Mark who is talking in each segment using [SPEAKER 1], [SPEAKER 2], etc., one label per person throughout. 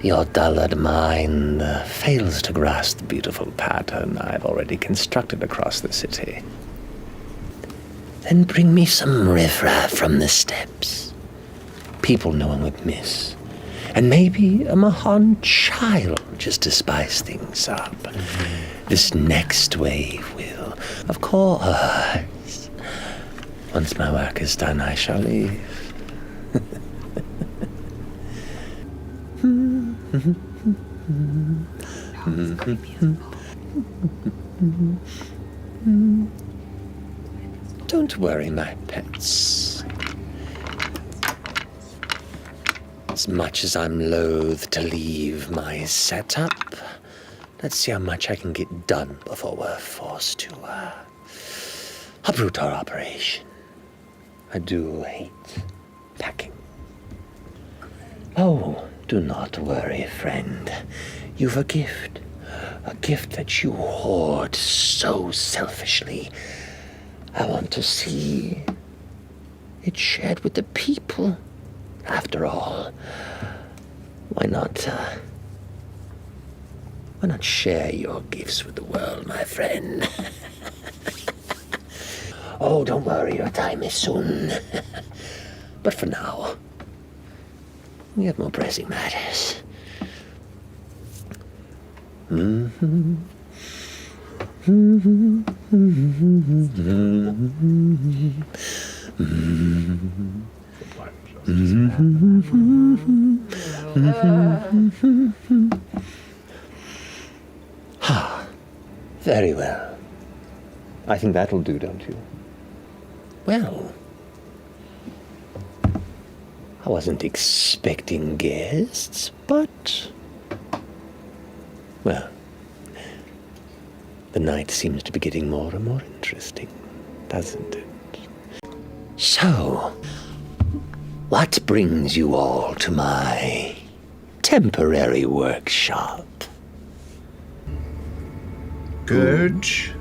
[SPEAKER 1] Your dullard mind fails to grasp the beautiful pattern I've already constructed across the city. Then bring me some riffraff from the steppes. People no one would miss. And maybe a Mahan child just to spice things up. This next wave will, of course. Once my work is done, I shall leave. Don't worry, my pets. As much as I'm loath to leave my setup, let's see how much I can get done before we're forced to uproot our operation. I do hate packing. Oh, do not worry, friend. You've a gift that you hoard so selfishly. I want to see it shared with the people. After all, why not share your gifts with the world, my friend? Oh, don't worry, your time is soon. But for now, we have more pressing matters. Very well. I think that'll do, don't you? Well, I wasn't expecting guests, but, well, the night seems to be getting more and more interesting, doesn't it? So, what brings you all to my temporary workshop?
[SPEAKER 2] Gurge?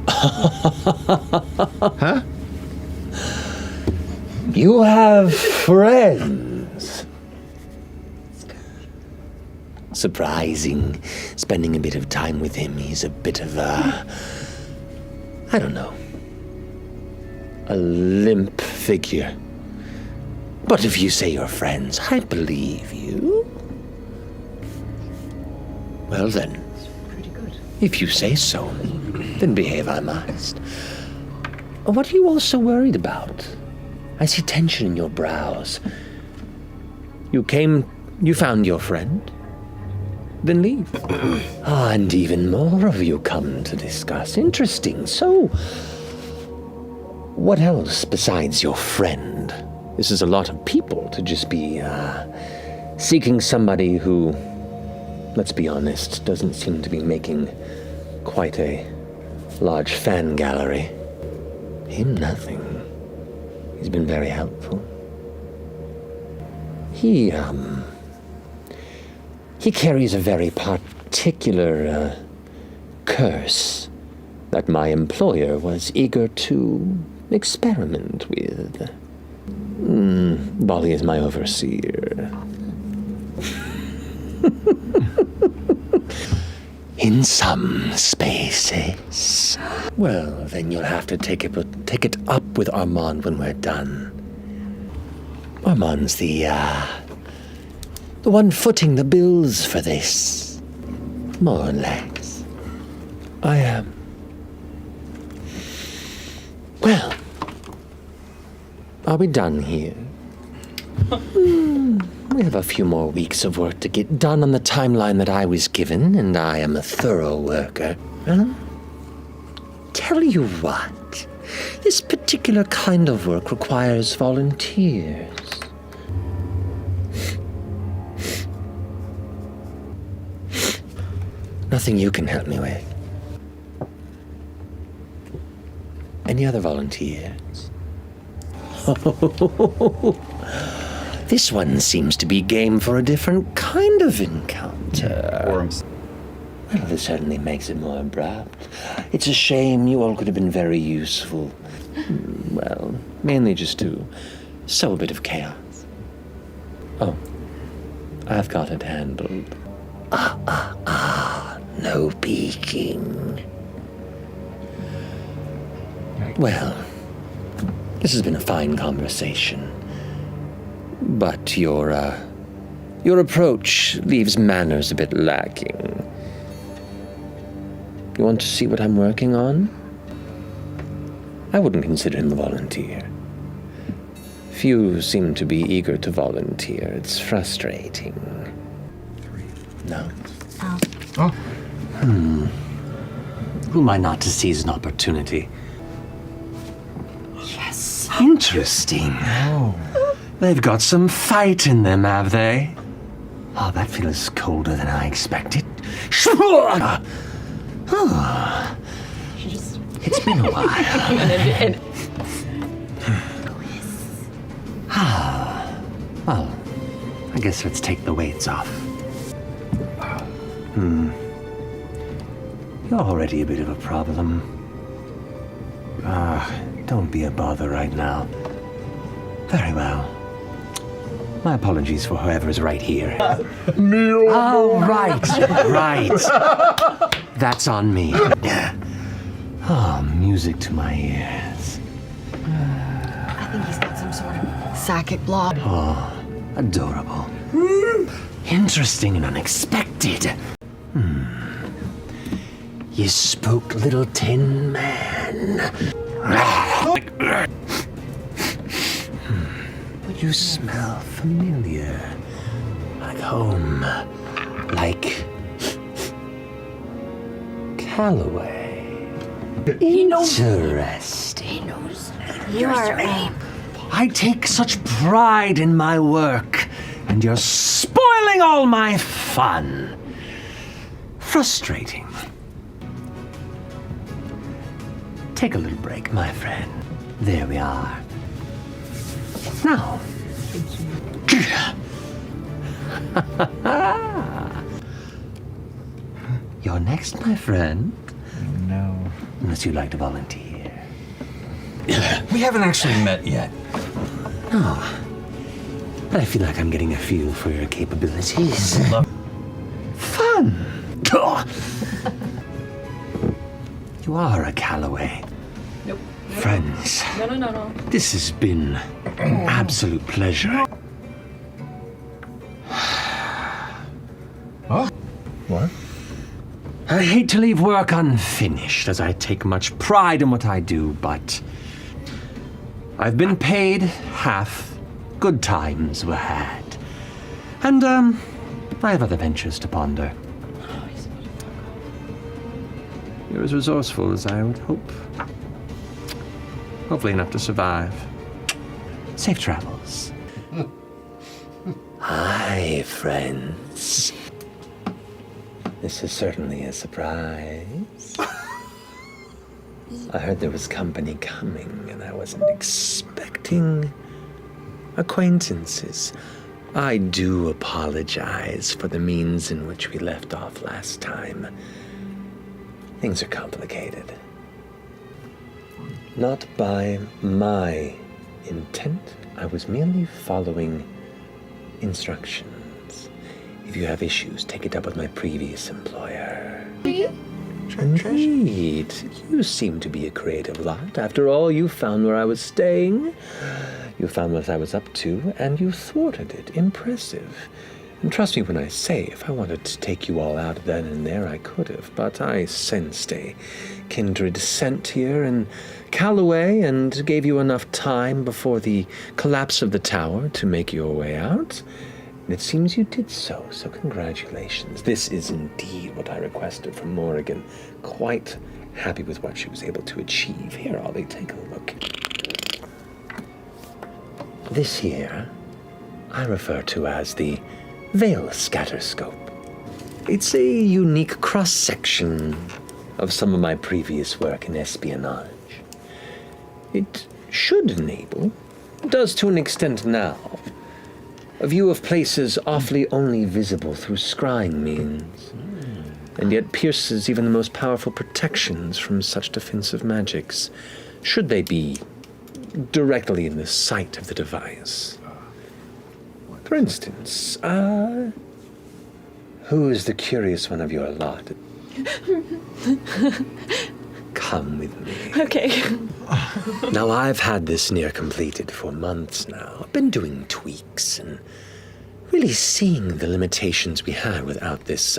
[SPEAKER 2] Huh?
[SPEAKER 1] You have friends. Surprising. Spending a bit of time with him, he's a bit of a, I don't know, a limp figure. But if you say you're friends, I believe you. Well then, if you say so, then behave I must. What are you all so worried about? I see tension in your brows. You found your friend? Then leave. And even more of you come to discuss. Interesting. So, what else besides your friend? This is a lot of people to just be seeking somebody who, let's be honest, doesn't seem to be making quite a large fan gallery. Him nothing. He's been very helpful. He carries a very particular curse that my employer was eager to experiment with. Bolly is my overseer. In some spaces. Well, then you'll have to take it up with Armand when we're done. Armand's the one footing the bills for this. More or less. I am. Well, are we done here? We have a few more weeks of work to get done on the timeline that I was given, and I am a thorough worker. Tell you what, this particular kind of work requires volunteers. Nothing you can help me with. Any other volunteers? This one seems to be game for a different kind of encounter. Well, this certainly makes it more abrupt. It's a shame. You all could have been very useful. Well, mainly just to sow a bit of chaos. Oh, I've got it handled. No peeking. Well, this has been a fine conversation. But your approach leaves manners a bit lacking. You want to see what I'm working on? I wouldn't consider him a volunteer. Few seem to be eager to volunteer. It's frustrating. No?
[SPEAKER 2] Oh.
[SPEAKER 1] Who am I not to seize an opportunity?
[SPEAKER 3] Yes.
[SPEAKER 1] Interesting.
[SPEAKER 2] Oh.
[SPEAKER 1] They've got some fight in them, have they? Oh, that feels colder than I expected. Oh, it's been a while. Well, I guess let's take the weights off. You're already a bit of a problem. Don't be a bother right now. Very well. My apologies for whoever is right here. Oh, right. That's on me. Oh, music to my ears.
[SPEAKER 3] I think he's got some sort of psychic block.
[SPEAKER 1] Oh, adorable. Interesting and unexpected. You spook, little tin man. You smell familiar. Like home. Like Calloway.
[SPEAKER 3] He knows.
[SPEAKER 1] Interesting.
[SPEAKER 3] He knows. You are
[SPEAKER 1] I take such pride in my work, and you're spoiling all my fun. Frustrating. Take a little break, my friend. There we are. Now. You're next, my friend.
[SPEAKER 2] No.
[SPEAKER 1] Unless you'd like to volunteer.
[SPEAKER 4] We haven't actually met yet.
[SPEAKER 1] Oh. But I feel like I'm getting a feel for your capabilities. Fun! You are a Calloway.
[SPEAKER 3] Nope.
[SPEAKER 1] Friends,
[SPEAKER 3] No.
[SPEAKER 1] this has been an absolute pleasure.
[SPEAKER 2] Oh? What?
[SPEAKER 1] I hate to leave work unfinished, as I take much pride in what I do, but I've been paid half. Good times were had. And, I have other ventures to ponder. You're as resourceful as I would hope. Hopefully enough to survive. Safe travels. Hi, friends. This is certainly a surprise. I heard there was company coming, and I wasn't expecting acquaintances. I do apologize for the means in which we left off last time. Things are complicated. Not by my intent. I was merely following instructions. If you have issues, take it up with my previous employer. Indeed. You seem to be a creative lot. After all, you found where I was staying. You found what I was up to, and you thwarted it. Impressive. And trust me when I say, if I wanted to take you all out then and there, I could have. But I sensed a kindred scent here in Calloway and gave you enough time before the collapse of the tower to make your way out. And it seems you did so congratulations. This is indeed what I requested from Morrigan. Quite happy with what she was able to achieve. Here, Ollie, take a look. This here, I refer to as the Veil Scatterscope. It's a unique cross-section of some of my previous work in espionage. It should enable, does to an extent now, a view of places awfully only visible through scrying means, and yet pierces even the most powerful protections from such defensive magics, should they be directly in the sight of the device. For instance, who is the curious one of your lot? Come with me.
[SPEAKER 3] Okay.
[SPEAKER 1] Now, I've had this near completed for months now. I've been doing tweaks and really seeing the limitations we have without this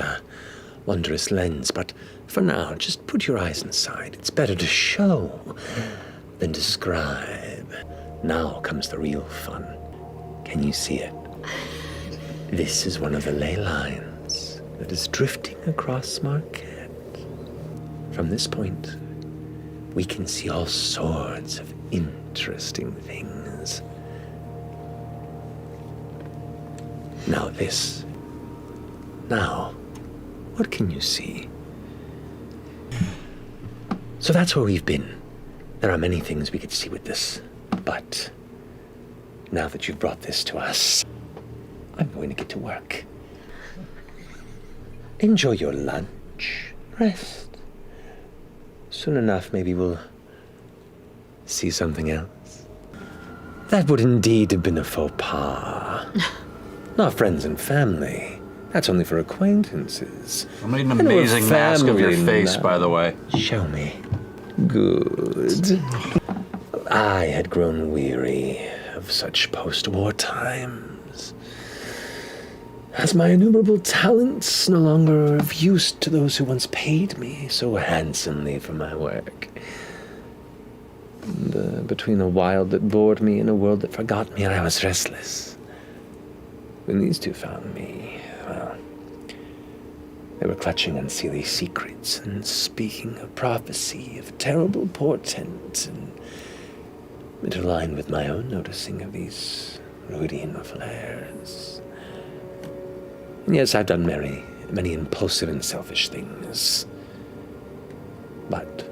[SPEAKER 1] wondrous lens. But for now, just put your eyes inside. It's better to show than describe. Now comes the real fun. Can you see it? This is one of the ley lines that is drifting across Marquette. From this point, we can see all sorts of interesting things. Now this. Now, what can you see? So that's where we've been. There are many things we could see with this, but now that you've brought this to us, I'm going to get to work. Enjoy your lunch. Rest. Soon enough, maybe we'll see something else. That would indeed have been a faux pas. Not friends and family. That's only for acquaintances.
[SPEAKER 4] I made an amazing mask of your face, by the way.
[SPEAKER 1] Show me. Good. I had grown weary of such post-war times, as my innumerable talents no longer are of use to those who once paid me so handsomely for my work. And, between a wild that bored me and a world that forgot me, I was restless. When these two found me, well, they were clutching unseelie secrets and speaking a prophecy of terrible portent, and it aligned with my own noticing of these Rudian flares. And yes, I've done many impulsive and selfish things, but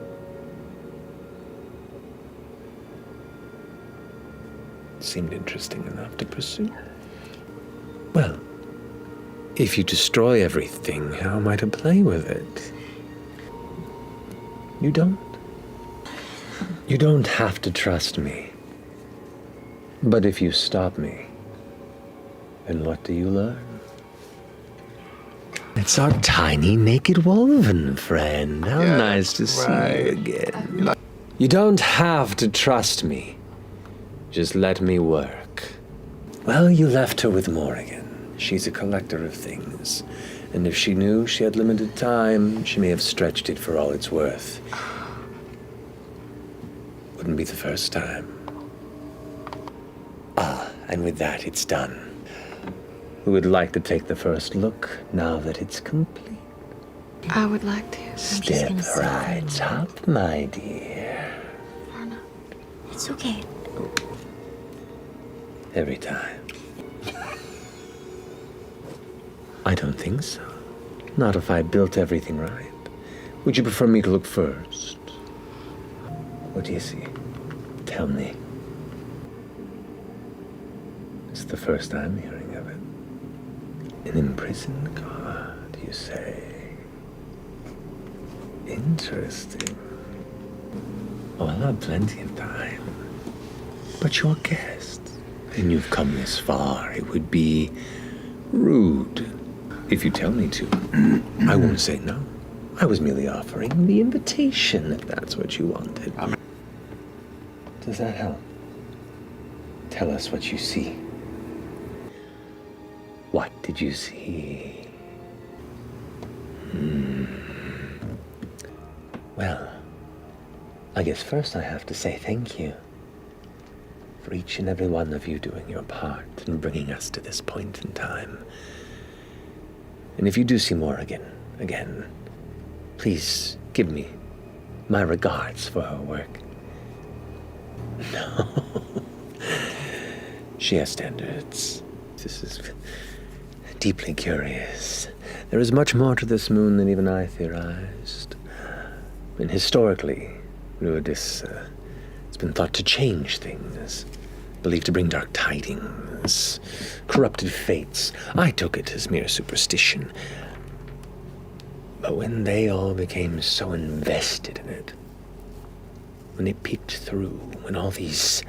[SPEAKER 1] it seemed interesting enough to pursue. Well, if you destroy everything, how am I to play with it? You don't. You don't have to trust me. But if you stop me, then what do you learn? It's our tiny naked woven friend. How nice to see you again. You don't have to trust me. Just let me work. Well, you left her with Morrigan. She's a collector of things. And if she knew she had limited time, she may have stretched it for all it's worth. Wouldn't be the first time. And with that, it's done. Who would like to take the first look now that it's complete?
[SPEAKER 3] I would like to.
[SPEAKER 1] Step right up, my dear.
[SPEAKER 3] Anna, it's okay.
[SPEAKER 1] Every time. I don't think so. Not if I built everything right. Would you prefer me to look first? What do you see? Tell me. It's the first I'm hearing of it. An imprisoned god, you say? Interesting. Oh, I'll have plenty of time. But you're guests, and you've come this far. It would be rude if you tell me to. I won't say no. I was merely offering the invitation, if that's what you wanted. Does that help? Tell us what you see. What did you see? Well, I guess first I have to say thank you for each and every one of you doing your part in bringing us to this point in time. And if you do see Morrigan again, please give me my regards for her work. No. She has standards. This is deeply curious. There is much more to this moon than even I theorized. And historically, Ruidus has been thought to change things, believed to bring dark tidings, corrupted fates. I took it as mere superstition. But when they all became so invested in it, when it peeked through, when all these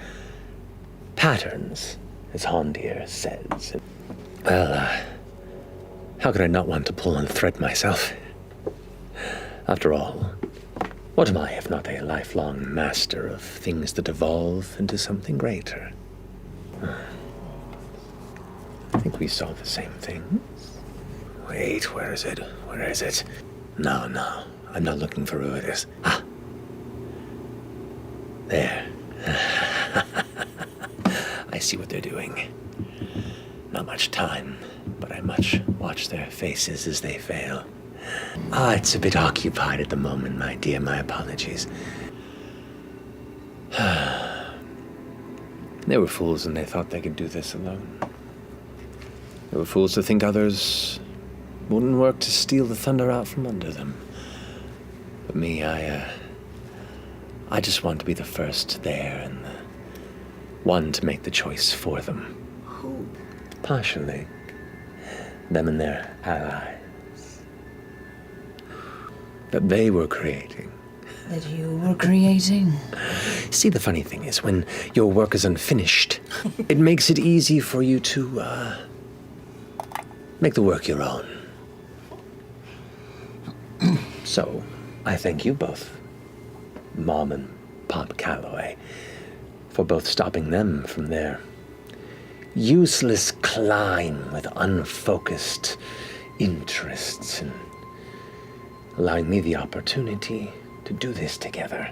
[SPEAKER 1] patterns, as Hondir says, Well, how could I not want to pull on the thread myself? After all, what am I if not a lifelong master of things that evolve into something greater? I think we saw the same thing. Wait, where is it? Where is it? No, I'm not looking for Ruidus. Ah! There. I see what they're doing. Not much time, but I much watch their faces as they fail. It's a bit occupied at the moment, my dear. My apologies. They were fools and they thought they could do this alone. They were fools to think others wouldn't work to steal the thunder out from under them. But me, I just want to be the first there and the one to make the choice for them.
[SPEAKER 3] Who?
[SPEAKER 1] Partially. Them and their allies. That they were creating.
[SPEAKER 3] That you were creating?
[SPEAKER 1] See, the funny thing is, when your work is unfinished, it makes it easy for you to, make the work your own. So, I thank you both, Mom and Pop Calloway, for both stopping them from their useless climb with unfocused interests and allowing me the opportunity to do this together.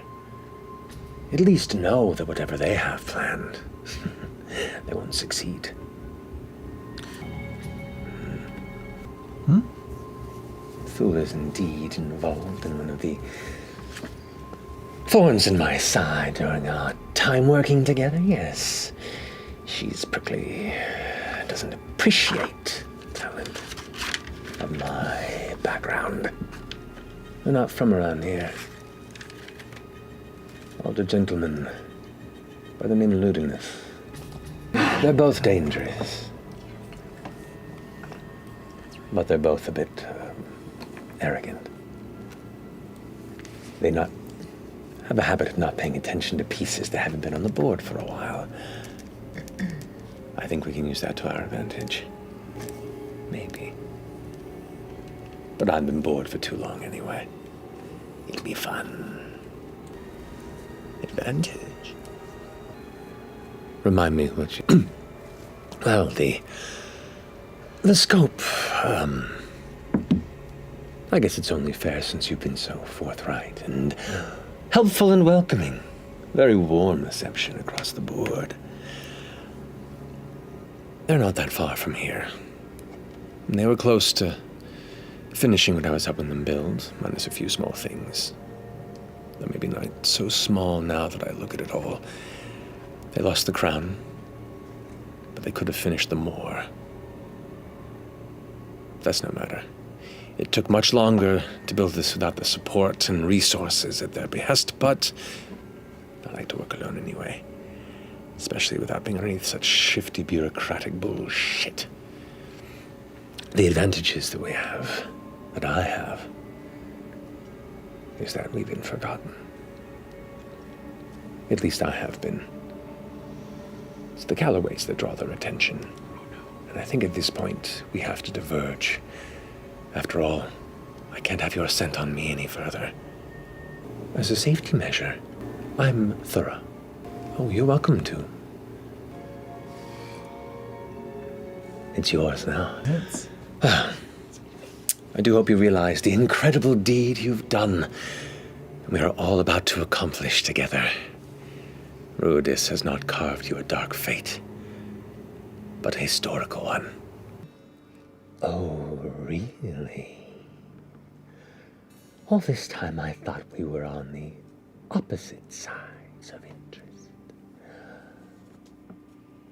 [SPEAKER 1] At least know that whatever they have planned, they won't succeed. Thule is indeed involved in one of the thorns in my side during our time working together, yes. She's prickly, doesn't appreciate the talent of my background. They're not from around here. Older gentlemen by the name of Ludinus. They're both dangerous. But they're both a bit arrogant. They have a habit of not paying attention to pieces that haven't been on the board for a while. I think we can use that to our advantage. Maybe. But I've been bored for too long anyway. It'll be fun. Advantage. Remind me what you... Well, the scope, I guess it's only fair since you've been so forthright and helpful and welcoming. Very warm reception across the board. They're not that far from here. And they were close to finishing what I was helping them build, minus a few small things. Though maybe not so small now that I look at it all. They lost the crown, but they could have finished them more. That's no matter. It took much longer to build this without the support and resources at their behest, but I like to work alone anyway. Especially without being underneath such shifty bureaucratic bullshit. The advantages that we have, that I have, is that we've been forgotten. At least I have been. It's the Calloways that draw their attention. And I think at this point, we have to diverge. After all, I can't have your scent on me any further. As a safety measure, I'm thorough. Oh, you're welcome to. It's yours now.
[SPEAKER 2] Yes.
[SPEAKER 1] I do hope you realize the incredible deed you've done, and we are all about to accomplish together. Ruidus has not carved you a dark fate, but a historical one. Oh, really? All this time I thought we were on the opposite sides of interest.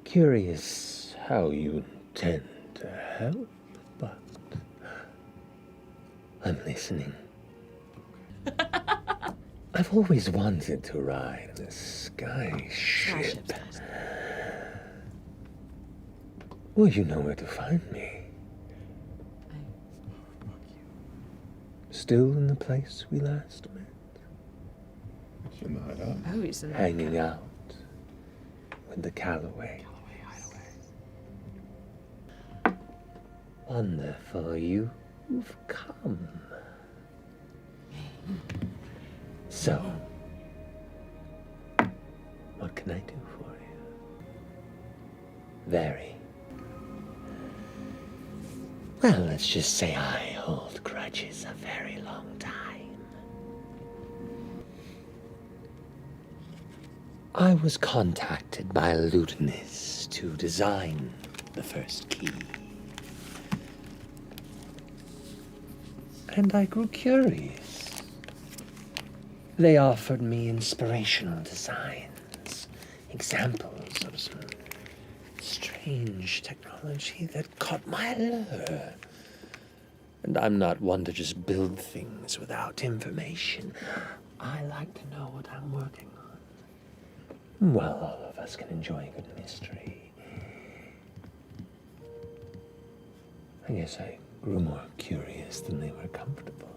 [SPEAKER 1] Curious how you intend to help, but I'm listening. I've always wanted to ride a sky ship. Well, you know where to find me. Still in the place we last met?
[SPEAKER 2] It's in the hideout.
[SPEAKER 3] Oh, he's in
[SPEAKER 1] Hanging out with the Calloway. Wonderful, you've come. So, what can I do for you? Very. Well, let's just say I hold grudges a very long time. I was contacted by Lutinous to design the first key. And I grew curious. They offered me inspirational designs, examples of some strange technology that caught my allure. And I'm not one to just build things without information. I like to know what I'm working on. Well, all of us can enjoy a good mystery. I guess I grew more curious than they were comfortable.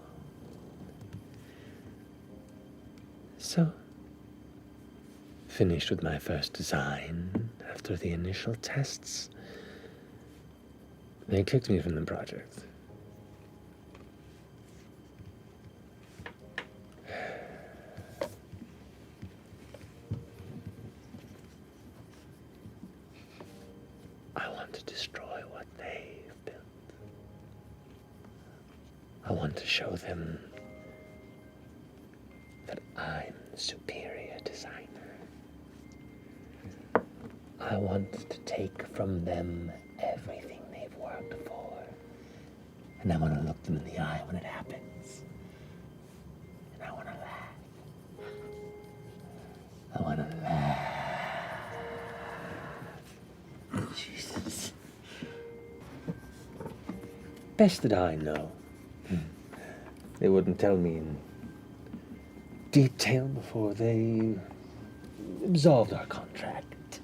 [SPEAKER 1] So, finished with my first design after the initial tests. They kicked me from the project. I want to destroy what they've built. I want to show them that I'm the superior designer. I want to take from them everything they've worked for. And I want to look them in the eye when it happens. And I want to laugh. I want to laugh. Jesus. Best that I know. They wouldn't tell me in detail before they absolved our contract.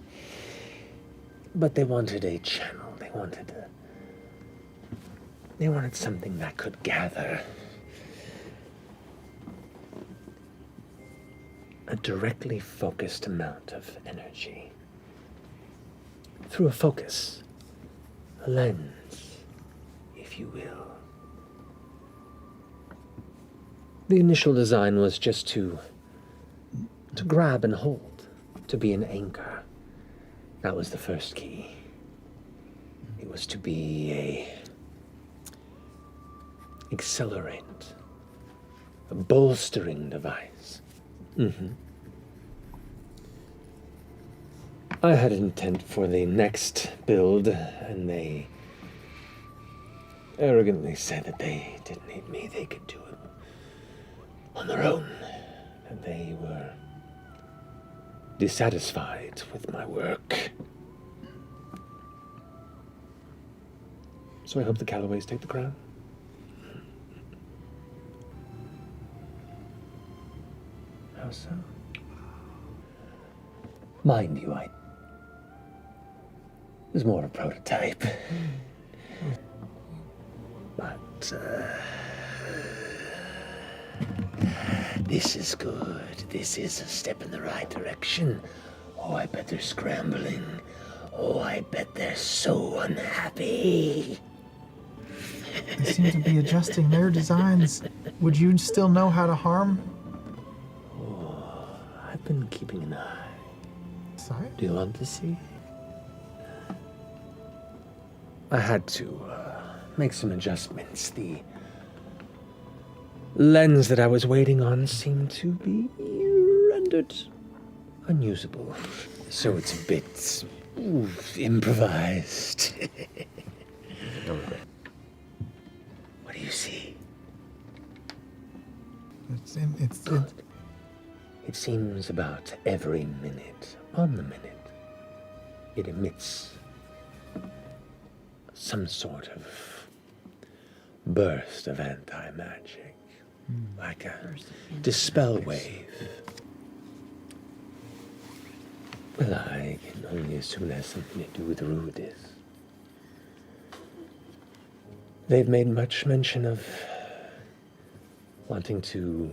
[SPEAKER 1] But they wanted a channel. They wanted something that could gather a directly focused amount of energy. Through a focus, a lens, if you will. The initial design was just to grab and hold, to be an anchor. That was the first key. It was to be a accelerant, a bolstering device. I had intent for the next build, and they arrogantly said that they didn't need me, they could do it on their own, and they were dissatisfied with my work. So I hope the Callaways take the crown. How so? Mind you, I was more a prototype. But, this is good. This is a step in the right direction. Oh, I bet they're scrambling. Oh, I bet they're so unhappy.
[SPEAKER 5] They seem to be adjusting their designs. Would you still know how to harm?
[SPEAKER 1] Oh, I've been keeping an eye.
[SPEAKER 5] Sorry?
[SPEAKER 1] Do you want to see? I had to make some adjustments. The lens that I was waiting on seemed to be rendered unusable. So it's a bit improvised. What do you see? It seems about every minute, on the minute, it emits some sort of burst of anti-magic, like a dispel wave. Well, I can only assume it has something to do with Rudis. They've made much mention of wanting to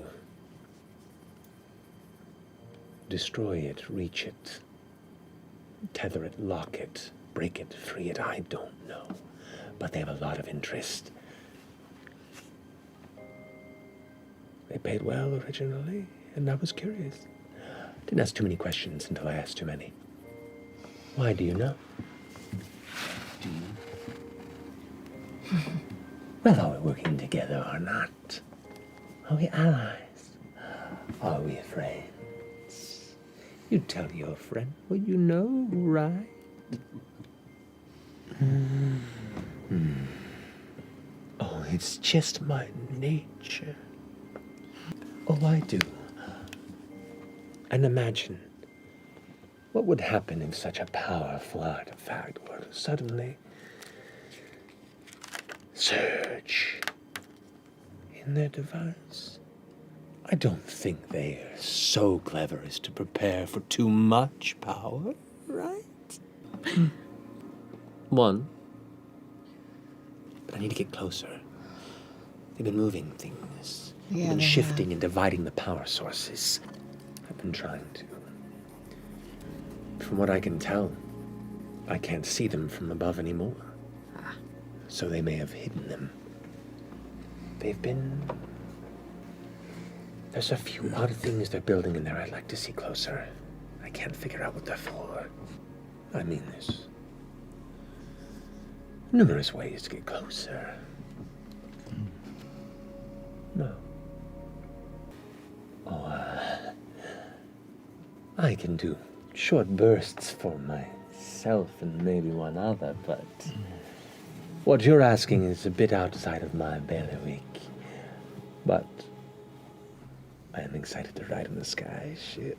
[SPEAKER 1] destroy it, reach it, tether it, lock it, break it, free it. I don't know. but they have a lot of interest. They paid well originally, and I was curious. Didn't ask too many questions until I asked too many. Why do you know? Do you? Well, are we working together or not? Are we allies? Are we friends? You tell your friend what you know, right? Oh, it's just my nature. Oh, I do. And imagine what would happen if such a powerful artifact were to suddenly surge in their device. I don't think they are so clever as to prepare for too much power, right? One. But I need to get closer. They've been moving things.
[SPEAKER 3] Yeah,
[SPEAKER 1] They've been
[SPEAKER 3] they
[SPEAKER 1] shifting
[SPEAKER 3] have.
[SPEAKER 1] and dividing the power sources. I've been trying to. From what I can tell, I can't see them from above anymore. So they may have hidden them. They've been... There's a few odd things they're building in there I'd like to see closer. I can't figure out what they're for. I mean, there's numerous ways to get closer. No. Oh, I can do short bursts for myself and maybe one other, but what you're asking is a bit outside of my bailiwick. But I am excited to ride in the sky ship.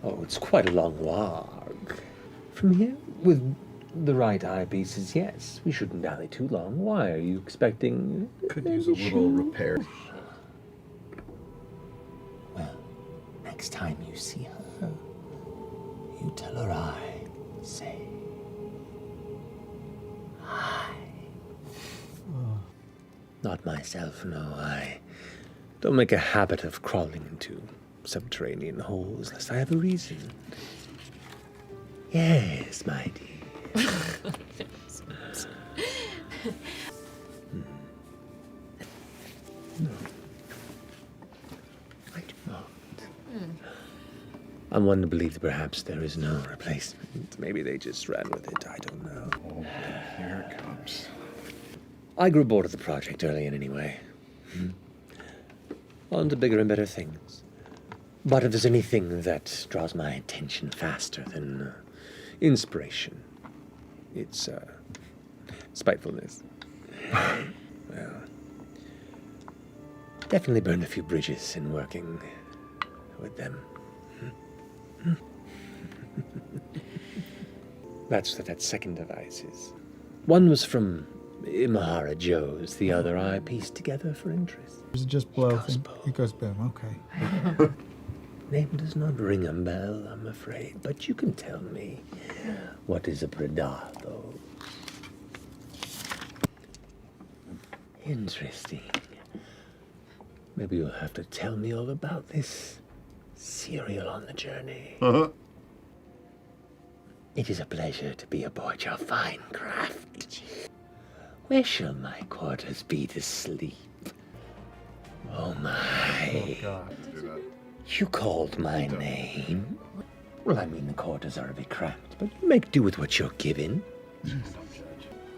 [SPEAKER 1] Oh, it's quite a long walk. From here, with the right eyepieces, yes. We shouldn't dally too long. Why are you expecting...
[SPEAKER 2] Could use a little repair.
[SPEAKER 1] Well, next time you see her, you tell her I say hi. Not myself, no. I don't make a habit of crawling into subterranean holes unless I have a reason. Yes, my dear. No. I do not. I'm one to believe that perhaps there is no replacement. Maybe they just ran with it. I don't know.
[SPEAKER 2] Oh, here it comes.
[SPEAKER 1] I grew bored of the project early in anyway. On to bigger and better things. But if there's anything that draws my attention faster than inspiration, it's spitefulness. Well, definitely burned a few bridges in working with them. That's what that second device is. One was from Imahara Joe's, the other I pieced together for interest.
[SPEAKER 5] Is it just blow
[SPEAKER 1] goes
[SPEAKER 5] thing?
[SPEAKER 1] boom.
[SPEAKER 5] It goes boom, okay.
[SPEAKER 1] Name does not ring a bell, I'm afraid, but you can tell me what is a predato. Interesting. Maybe you'll have to tell me all about this cereal on the journey. It is a pleasure to be aboard your fine craft. Where shall my quarters be to sleep? Oh my.
[SPEAKER 5] God.
[SPEAKER 1] You called my name? Well, I mean, the quarters are a bit cramped, but you make do with what you're given.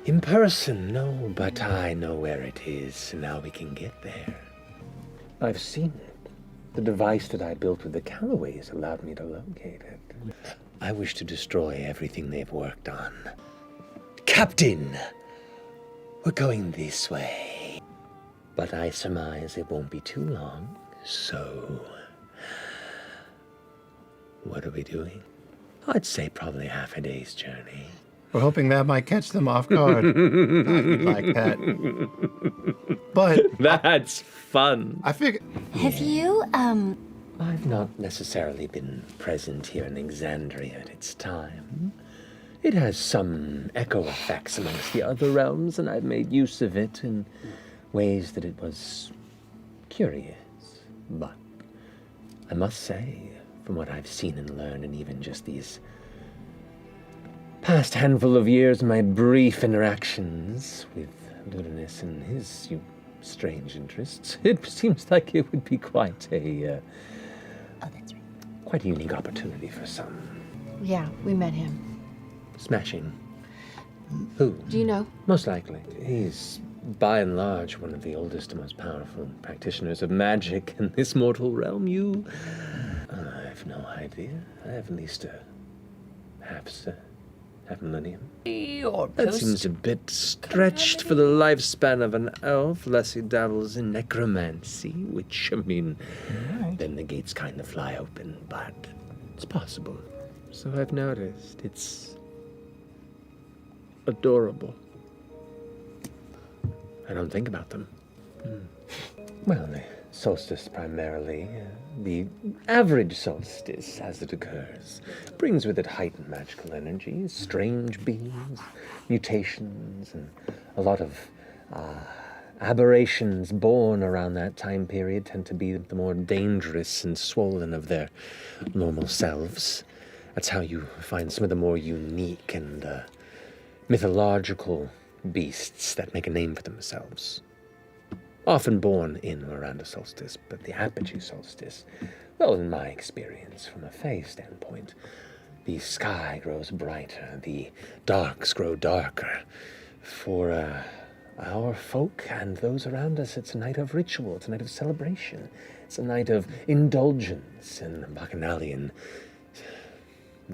[SPEAKER 1] In person, no, but I know where it is, and now we can get there. I've seen it. The device that I built with the Callaways allowed me to locate it. I wish to destroy everything they've worked on. Captain! We're going this way. But I surmise it won't be too long, so... What are we doing? I'd say probably half a day's journey.
[SPEAKER 2] We're hoping that might catch them off guard. I'd like that. But
[SPEAKER 1] That's fun.
[SPEAKER 2] I figured...
[SPEAKER 3] Have you,
[SPEAKER 1] I've not necessarily been present here in Exandria at its time. It has some echo effects amongst the other realms, and I've made use of it in ways that it was curious. But I must say, from what I've seen and learned, and even just these past handful of years, my brief interactions with Ludinus and his strange interests, it seems like it would be quite a quite a unique opportunity for some.
[SPEAKER 3] Yeah, we met him.
[SPEAKER 1] Smashing. Who?
[SPEAKER 3] Do you know?
[SPEAKER 1] Most likely. He's, by and large, one of the oldest and most powerful practitioners of magic in this mortal realm. I have no idea. I have at least a half millennium. That seems a bit stretched for the lifespan of an elf, unless he dabbles in necromancy, which, I mean, then the gates kind of fly open, but it's possible. So I've noticed. It's adorable. I don't think about them. Well, the solstice primarily, the average solstice as it occurs, brings with it heightened magical energies, strange beings, mutations, and a lot of aberrations born around that time period tend to be the more dangerous and swollen of their normal selves. That's how you find some of the more unique and mythological beasts that make a name for themselves. Often born in or around a solstice, but the apogee solstice, well, in my experience, from a Fae standpoint, the sky grows brighter, the darks grow darker. For our folk and those around us, it's a night of ritual, it's a night of celebration, it's a night of indulgence and bacchanalian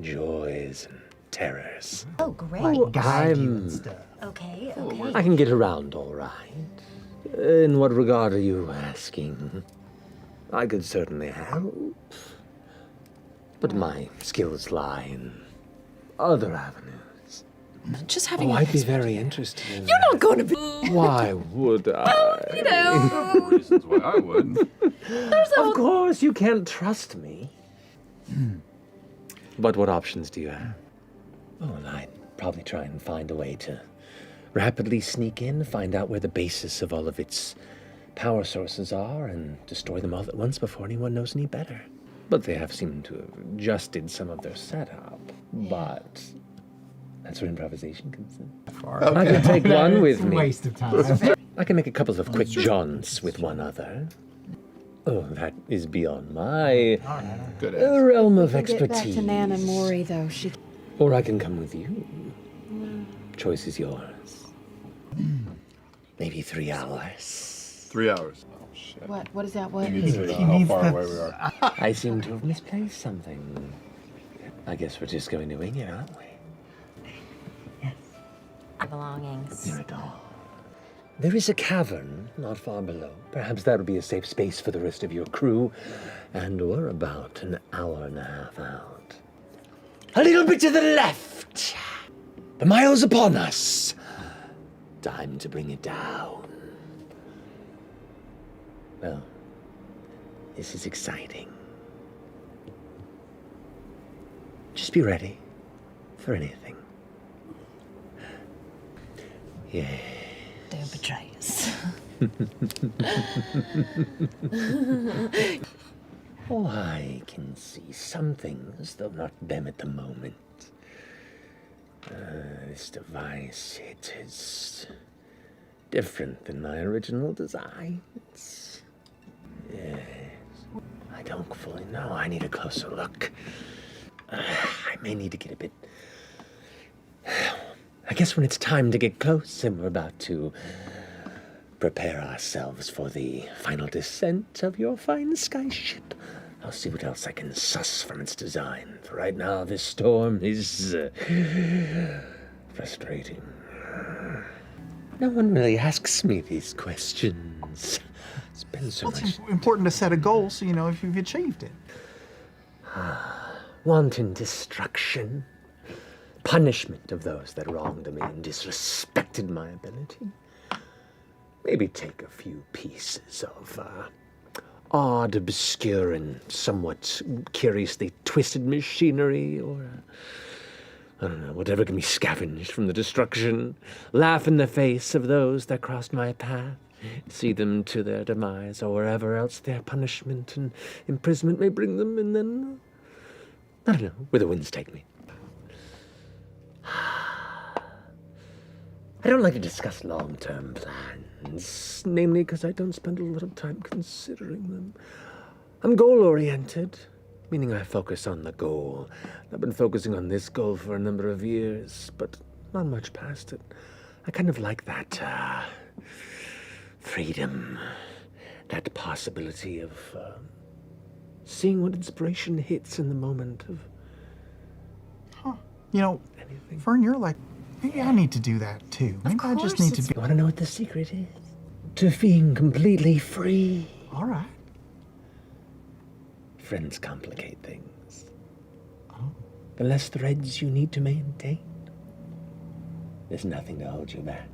[SPEAKER 1] joys and terrors.
[SPEAKER 3] Oh, great.
[SPEAKER 5] Like guiding and stuff.
[SPEAKER 3] Okay.
[SPEAKER 1] I can get around all right. In what regard are you asking? I could certainly help, but my skills lie in other avenues.
[SPEAKER 3] Just having
[SPEAKER 1] I'd be very interested in
[SPEAKER 3] You're not going to be...
[SPEAKER 1] Why would I?
[SPEAKER 3] You know...
[SPEAKER 4] Reasons why I would.
[SPEAKER 1] Of course, you can't trust me. But what options do you have? Well, I'd probably try and find a way to rapidly sneak in, find out where the basis of all of its power sources are, and destroy them all at once before anyone knows any better. But they have seemed to have adjusted some of their setup. But that's where improvisation comes in. I can take one with me.
[SPEAKER 5] Waste of time.
[SPEAKER 1] I can make a couple of quick jaunts with one other. Oh, that is beyond my
[SPEAKER 4] Good answer.
[SPEAKER 1] realm of
[SPEAKER 3] Get back
[SPEAKER 1] expertise.
[SPEAKER 3] to Nan and Maury, though. She...
[SPEAKER 1] Or I can come with you. Choice is yours. Maybe 3 hours.
[SPEAKER 4] 3 hours. Oh, shit.
[SPEAKER 3] What is that? What?
[SPEAKER 4] You need to know
[SPEAKER 5] He
[SPEAKER 4] how
[SPEAKER 5] needs
[SPEAKER 4] far
[SPEAKER 5] the-
[SPEAKER 4] away we are.
[SPEAKER 1] I seem to have misplaced something. I guess we're just going to wing it, aren't we?
[SPEAKER 3] Belongings.
[SPEAKER 1] Near it all. There is a cavern not far below. Perhaps that'll be a safe space for the rest of your crew. And we're about an hour and a half out. A little bit to the left. The mile's upon us. Time to bring it down. Well, this is exciting. Just be ready for anything. Yeah.
[SPEAKER 3] Don't betray us.
[SPEAKER 1] Oh, I can see some things, though not them at the moment. This device, it is different than my original designs. Yes. I don't fully know. I need a closer look. I may need to get a bit... I guess when it's time to get close and we're about to prepare ourselves for the final descent of your fine skyship, I'll see what else I can suss from its design. For right now, this storm is frustrating. No one really asks me these questions. It's been so
[SPEAKER 5] Well,
[SPEAKER 1] much
[SPEAKER 5] it's important to set a goal so you know if you've achieved it.
[SPEAKER 1] wanton destruction, punishment of those that wronged me and disrespected my ability. Maybe take a few pieces of odd, obscure, and somewhat curiously twisted machinery, or I don't know, whatever can be scavenged from the destruction. Laugh in the face of those that crossed my path. See them to their demise, or wherever else their punishment and imprisonment may bring them, and then, I don't know, where the winds take me. I don't like to discuss long-term plans, namely because I don't spend a lot of time considering them. I'm goal-oriented, meaning I focus on the goal. I've been focusing on this goal for a number of years, but not much past it. I kind of like that, freedom, that possibility of, seeing what inspiration hits in the moment of
[SPEAKER 5] You know,
[SPEAKER 1] anything.
[SPEAKER 5] Fern, you're like, maybe I need to do that too. Maybe I just need to be.
[SPEAKER 1] You want to know what the secret is? To being completely free.
[SPEAKER 5] All right.
[SPEAKER 1] Friends complicate things.
[SPEAKER 5] Oh.
[SPEAKER 1] The less threads you need to maintain, there's nothing to hold you back.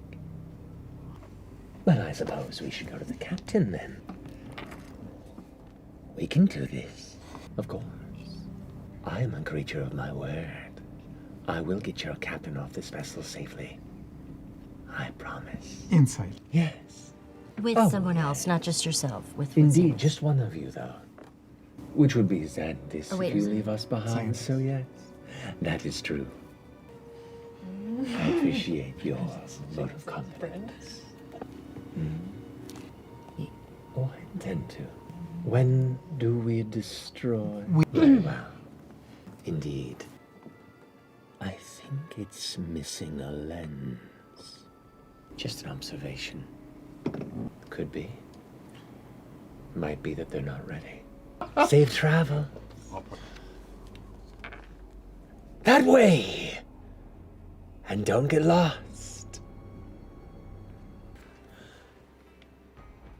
[SPEAKER 1] Well, I suppose we should go to the captain then. We can do this. Of course. I am a creature of my word. I will get your captain off this vessel safely. I promise.
[SPEAKER 5] Insight.
[SPEAKER 1] Yes.
[SPEAKER 3] With
[SPEAKER 1] Oh,
[SPEAKER 3] someone else, not just yourself. With
[SPEAKER 1] Indeed,
[SPEAKER 3] someone.
[SPEAKER 1] just one of you, though. Which would be Xantis
[SPEAKER 3] Oh, wait,
[SPEAKER 1] if you
[SPEAKER 3] is it?
[SPEAKER 1] leave us behind,
[SPEAKER 5] Xantis.
[SPEAKER 1] so yes, that is true. I appreciate your vote of confidence. Oh, I intend to. When do we destroy? Very well. Indeed. I think it's missing a lens. Just an observation. Could be. Might be that they're not ready. Safe travel. That way! And don't get lost.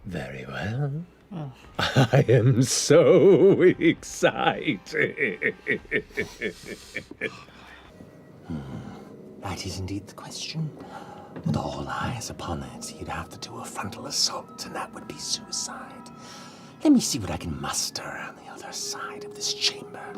[SPEAKER 1] Very well. I am so excited. That is indeed the question. With all eyes upon it, you'd have to do a frontal assault, and that would be suicide. Let me see what I can muster on the other side of this chamber.